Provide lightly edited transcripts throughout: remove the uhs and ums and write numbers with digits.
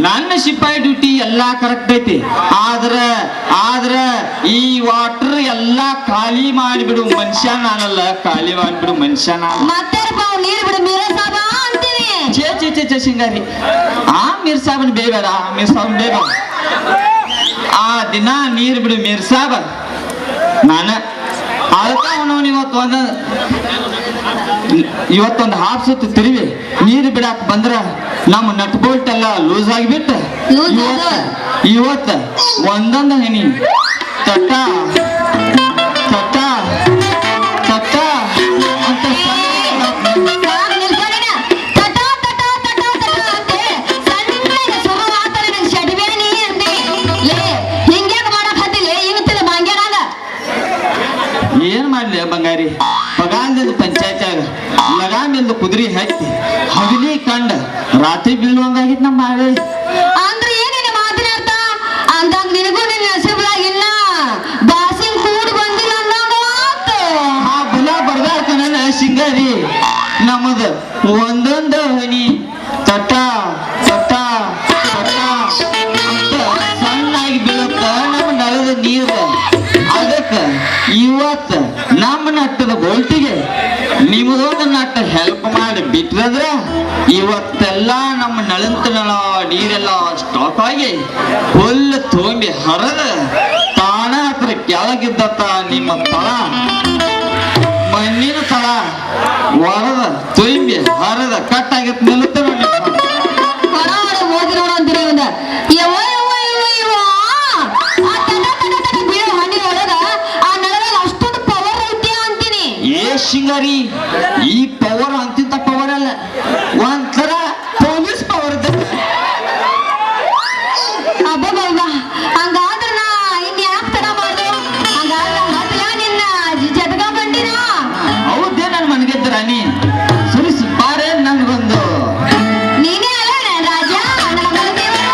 ನನ್ನ ಸಿಪಾಯಿ ಡ್ಯೂಟಿ ಎಲ್ಲಾ ಕರೆಕ್ಟ್ ಐತಿ. ಆದ್ರ ಈ ವಾಟರ್ ಎಲ್ಲಾ ಖಾಲಿ ಮಾಡಿಬಿಡು ಮನುಷ್ಯ ನಾನಲ್ಲ, ಖಾಲಿ ಮಾಡಿಬಿಡು ಮನುಷ್ಯ ನಾನು. ನೀರ್ ಬಿಡು ಮೀರ ಸಾಬ ಅಂತೀನಿ. ಚೇ ಸಿಂಗಾರಿ, ಆ ಮೀರ್ ಸಾಬನ್ ಬೇಬೇಡ, ಮೀರ್ ಸಾಬನ್ ಬೇಬೇಡ. ಆ ದಿನ ನೀರ್ ಬಿಡು ಮೀರ್ ಸಾಬ ನಾನ. ಅದಕ್ಕ ಅವನವನ್ ಇವತ್ತೊಂದು ಹಾಫ್ ಸುತ್ತ ತಿರುವಿ ನೀರು ಬಿಡಾಕ್ ಬಂದ್ರ ನಮ್ಮ ನಟ್ ಬೋಲ್ಟ್ ಎಲ್ಲ ಲೂಸ್ ಆಗಿಬಿಟ್ಟು ಇವತ್ತ ಒಂದೊಂದು ಹನಿ ತಟ್ಟ ತಟ್ಟ ತಟ್ಟ ಅಂತ ಏನ್ ಮಾಡ್ಲಿ ಬಂಗಾರಿ, ಪಗಾಂದಿಂದ ಪಂಚಾಯತ್ಯಾಗ ಲಗಾಮಿಂದ ಕುದುರೆ ಹತ್ತಿ ಹಗಲಿ ಕಂಡ ರಾತ್ರಿ ಬೀಳುವಂಗಾಗಿತ್ತು ನಮ್ಮ ಮಾವೇ. ಅಂದ್ರೆ ಏನೇನು ಮಾತನಾಡ್ತ ಅಂದಾಗ ನಿನಗೂ ನಿನ್ನ ಹಸಿಬಲಾಗಿಲ್ಲ ಬಾಸಿಂಗ್ ಕೂಡ್ ಬಂದಿಲ್ಲ ಅನ್ನೋದು ಆತು. ಆ ಬಲ ಬರ್ದಾಕ ನನ್ನ ಸಿಂಗಾರಿ ನಮ್ಮದ ಒಂದೊಂದು ಹನಿ ತಟ ತಟ ತಟ ಅಂತ ಸಣ್ಣಾಗಿ ಬೀಳುತ್ತ ನಮ್ಮ ನಳದ ನೀರು. ಅದಕ್ಕ ಇವತ್ತ ನಮ್ಮ ನಟ್ಟದ ಬೋಲ್ಟಿಗೆ ನಿಮ್ಮದೊಂದು ನಟ್ಟ ಹೆಲ್ಪ್ ಮಾಡಿ ಬಿಟ್ರದ್ರ ಇವತ್ತೆಲ್ಲ ನಮ್ಮ ನಳಂತ ನೀರೆಲ್ಲ ಸ್ಟಾಪ್ ಆಗಿ ಫುಲ್ ತುಂಬಿ ಹರದ ತಾಣ ಹತ್ರ ಕೆಳಗಿದ್ದತ್ತ ನಿಮ್ಮ ತಳ ಮಣ್ಣಿನ ತಳ ಒರದ ತುಂಬಿ ಹರದ ಕಟ್ಟಾಗಿತ್ತು ನಿಲ್ಲುತ್ತ ಓದಿ ನೋಡ ಅಂತೀರಿ ಒಂದ ಯವ್ವ ಯವ್ವ ಯವ್ವ ಯವ್ವ ಆ ತಟ ತಟ ತಟ ಬೀಳೋ ಹಣ್ಣಿನೊಳಗ ಆ ನಳದಾಗ ಅಷ್ಟೊಂದು ಪವರ್ ಐತಿ ಅಂತೀನಿ. ಸಿಂಗಾರಿ, ಈ ಪವರ್ ಅಂತಿಂತ ಪವರ್ ಅಲ್ಲ, ಒಂಥರ ಪೊಲೀಸ್ ಪವರ್ ಇದ್ದ. ಅಬ್ಬಬ್ಬ, ಹಂಗಾದ್ರ ನಾ ಇನ್ಯಾಕ್ ತಡ ಮಾಡ್ದು? ಹಂಗಾದ್ರ ಹತ್ತಲ ನಿನ್ನ ಜಟಕ ಬಂದಿನ. ಹೌದೇ ನನ್ ಮನ್ಗೆದ್ದ ರಾಣಿ, ಸರಿ ಬಾರೆ ನನ್ಗೊಂದು. ನೀನೇ ಅಲ್ಲ ರಾಜ, ನನ್ನ ಬಲದೇವರು.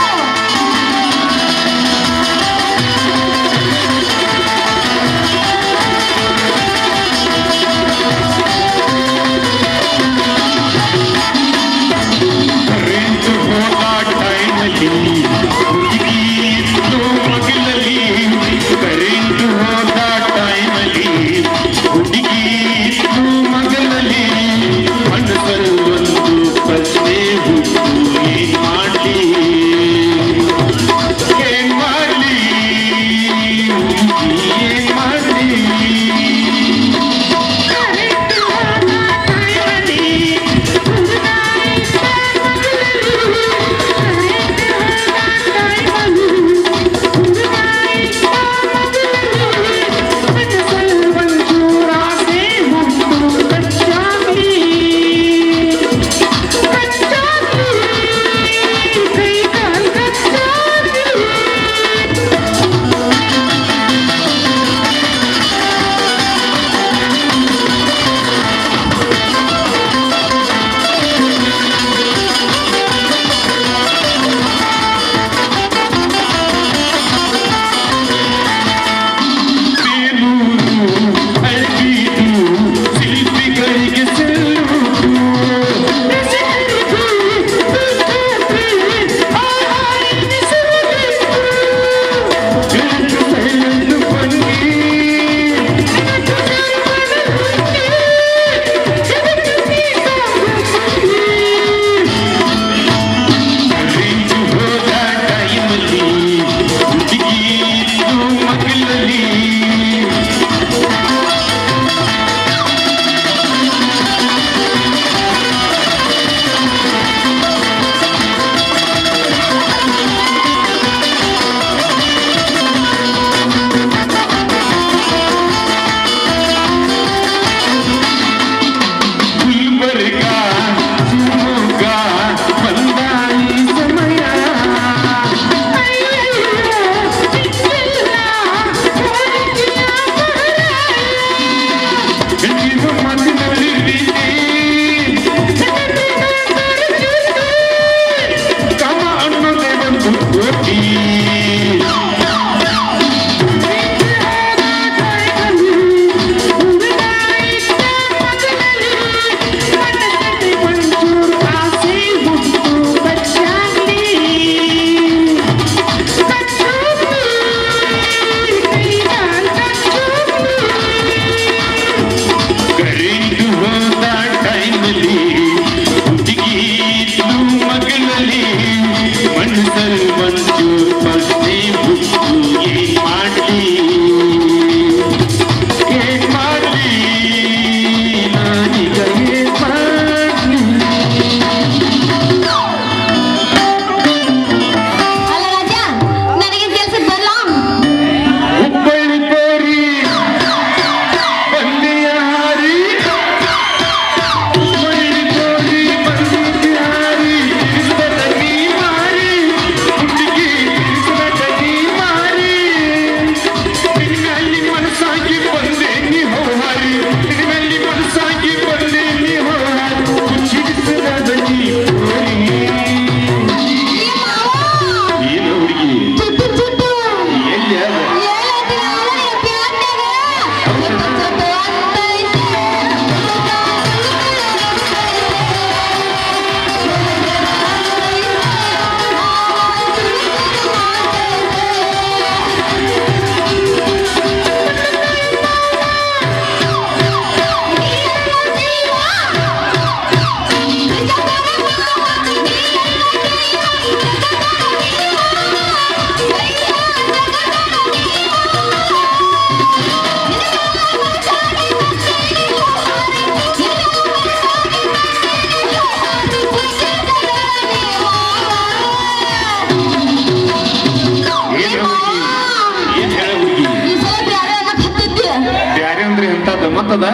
ಬರ್ತದ?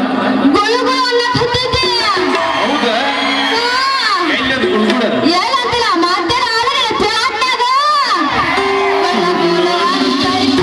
ಗುಳು ಗುಳು ಅನ್ನಕ್ ಹತ್ತೈತಿ. ಹೌದಾ? ಎಲ್ಲದು ಗುಳ್ಗುಳದು? ಏನಂತಿಲ್ಲ ಮಧ್ಯಾಹ್ನ ಆದ್ರೆ ಪ್ಲಾಟ್ನಾಗ ಗುಳು ಗುಳು ಅಂತೈತೆ.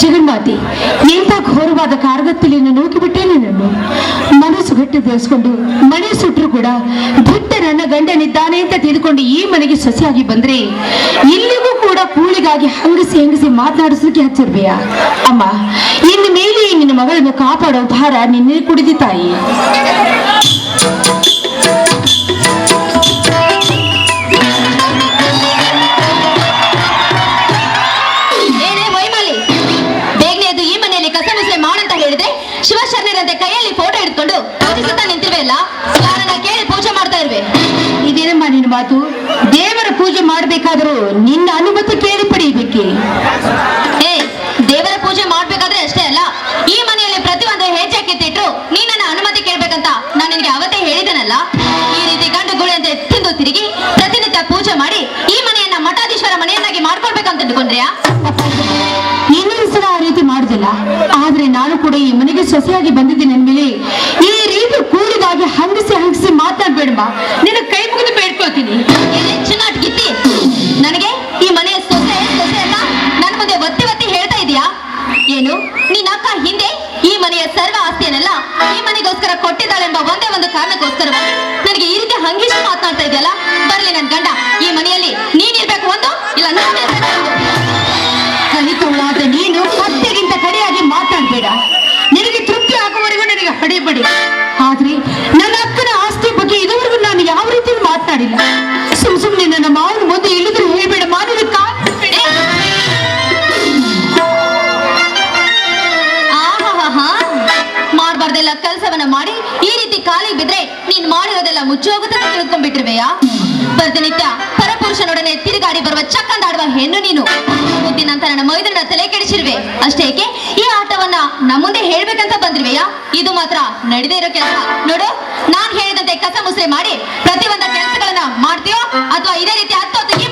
ಜಗನ್ಮಾತೆ ಎಂತ ಘೋರವಾದ ಕಾರ್ಗತ್ತಲಿಯನ್ನು ನೂಕಿಬಿಟ್ಟೆ ನನ್ನನ್ನು. ಮನಸ್ಸು ಗಟ್ಟಿ ಬೆಳೆಸ್ಕೊಂಡು ಮನೆ ಸುಟ್ಟರು ಕೂಡ ಬಿಟ್ಟ ನನ್ನ ಗಂಡನಿದ್ದಾನೆ ಅಂತ ತಿಳಿದುಕೊಂಡು ಈ ಮನೆಗೆ ಸೊಸೆಯಾಗಿ ಬಂದ್ರೆ ಇಲ್ಲಿಗೂ ಕೂಡ ಕೂಳಿಗಾಗಿ ಹಂಗಸಿ ಮಾತನಾಡಿಸಲಿಕ್ಕೆ ಹಚ್ಚಿರ್ಬೇಯ ಅಮ್ಮ. ಇನ್ನು ಮೇಲೆ ನಿನ್ನ ಮಗಳನ್ನು ಕಾಪಾಡೋ ಭಾರ ನಿನ್ನೆ ಕುಡಿದಿ ತಾಯಿ. ಶಿವಶರಣರಂತೆ ಕೈಯಲ್ಲಿ ಫೋಟೋ ಹಿಡ್ಕೊಂಡು ಪೂಜಿಸುತ್ತಾ ನಿಂತಿರುವೆ ಅಲ್ಲ, ಯಾರನ್ನ ಕೇಳಿ ಪೂಜೆ ಮಾಡ್ತಾ ಇರುವೆ. ಇದೇನಮ್ಮ ನಿನ್ನ ಮಾತು? ದೇವರ ಪೂಜೆ ಮಾಡ್ಬೇಕಾದ್ರೂ ನಿನ್ನ ಅನುಮತಿ ಕೇಳಿ ಪಡೆಯಬೇಕೆ? ದೇವರ ಪೂಜೆ ಮಾಡ್ಬೇಕಾದ್ರೆ ಅಷ್ಟೇ ಅಲ್ಲ, ಈ ಮನೆಯಲ್ಲಿ ಪ್ರತಿಯೊಂದು ಹೆಜ್ಜೆ ಕಿತ್ತಿಟ್ರು ನೀನ್ ನನ್ನ ಅನುಮತಿ ಕೇಳ್ಬೇಕಂತ ನಾನು ನಿನಗೆ ಅವತ್ತೇ ಹೇಳಿದನಲ್ಲ. ಈ ರೀತಿ ಗಂಡು ಗುಳಿ ತಿಂದು ತಿರುಗಿ ಪ್ರತಿನಿತ್ಯ ಪೂಜೆ ಮಾಡಿ ಈ ಮನೆಯನ್ನ ಮಠಾಧೀಶ್ವರ ಮನೆಯನ್ನಾಗಿ ಮಾಡ್ಕೊಳ್ಬೇಕಂತ ಅಂದ್ಕೊಂಡ್ರಿಯಾ? ಇನ್ನೊಂದು ಸಲ ಆ ರೀತಿ ಮಾಡುದಿಲ್ಲ. ಆದ್ರೆ ನಾನು ಕೂಡ ಈ ಮನೆಗೆ ಸೊಸೆಯಾಗಿ ಬಂದಿದ್ದೀನಿ ಅಂದ್ಮೇಲೆ ಈ ರೀತಿ ಕೂಡಿದಾಗಿ ಹಂಗಿಸಿ ಮಾತಾಡ್ಬೇಡಮ್ಮ. ನಿನ್ನ ಕೈ ಮುಗಿದು ಬೇಡ್ಕೊಳ್ತೀನಿ. ಚೆನ್ನಾಗಿ ಗಿತ್ತಿ ನನಗೆ ಈ ಮನೆಯ ಸೊಸೆ ಅಲ್ಲ ನನ್ನ ಮುಂದೆ ಒತ್ತಿ ಹೇಳ್ತಾ ಇದೀಯಾ ಏನು? ನಿನ್ನ ಅಕ್ಕ ಹಿಂದೆ ಈ ಮನೆಯ ಸರ್ವ ಆಸ್ತಿಯನ್ನೆಲ್ಲ ಈ ಮನೆಗೋಸ್ಕರ ಕೊಟ್ಟಿದ್ದಾಳೆಂಬ ಒಂದೇ ಒಂದು ಕಾರಣಕ್ಕೋಸ್ಕರ ನನಗೆ ಈ ರೀತಿ ಹಂಗಿಸಿ ಮಾತನಾಡ್ತಾ ಇದೆಯಲ್ಲ. ಬರ್ಲಿ ನನ್ ಗಂಡ ಈ ಮನೆಯಲ್ಲಿ ನೀನಿರ್ಬೇಕು ಒಂದು, ಇಲ್ಲ ನಾನಿರ್ಬೇಕು ಒಂದು. ಕಲಿತವಳಾದ ನೀನು ಹತ್ತೆಗಿಂತ ಕಡೆಯಾಗಿ ಮಾತಾಡ್ಬೇಡ. ನಿನಗೆ ತೃಪ್ತಿ ಆಗುವವರೆಗೂ ನನಗೆ ಹೊಡೆಯಬೇಡಿ. ಆದ್ರೆ ನನ್ನ ಅಕ್ಕನ ಆಸ್ತಿ ಬಗ್ಗೆ ಇದುವರೆಗೂ ನಾನು ಯಾವ ರೀತಿ ಮಾತನಾಡಿಲ್ಲ. ಸುಮ್ಮನೆ ನನ್ನ ಮಾವನ ಮುಂದೆ ಇಳಿದ್ರು ಹೇಳ್ಬೇಡ. ಮಾನವ ಮಾಡಬಾರ್ದೆಲ್ಲ ಕೆಲಸವನ್ನ ಮಾಡಿ ಈ ರೀತಿ ಕಾಲಿಗೆ ಬಿದ್ರೆ ನೀನ್ ಮಾಡಿರೋದೆಲ್ಲ ಮುಚ್ಚೋಗುತ್ತೆ ತಿಳ್ಕೊಂಡ್ಬಿಟ್ಟಿರ್ವೆಯಾ? ಪ್ರತಿನಿತ್ಯ ಪರಪುರುಷನೊಡನೆ ತಿರುಗಾಡಿ ಬರುವ ಚಕ್ಕಂದಾಡುವ ಹೆಣ್ಣು ನೀನು. ಮುದ್ದಿನಂತ ನನ್ನ ಮೈದನ ತಲೆ ಕೆಡಿಸಿರ್ವೆ. ಅಷ್ಟೇಕೆ ಈ ಆಟವನ್ನ ನಮ್ಮ ಮುಂದೆ ಹೇಳ್ಬೇಕಂತ ಬಂದಿರ್ವೆಯಾ? ಇದು ಮಾತ್ರ ನಡೆದೇ ಇರೋ ಕೆಲಸ. ನೋಡು, ನಾನ್ ಹೇಳಿದಂತೆ ಕಸ ಮುಸ್ರೆ ಮಾಡಿ ಪ್ರತಿಯೊಂದ ಕೆಲಸಗಳನ್ನ ಮಾಡ್ತೀಯೋ ಅಥವಾ ಇದೇ ರೀತಿ ಹತ್ತೊತ್ತಿಗೆ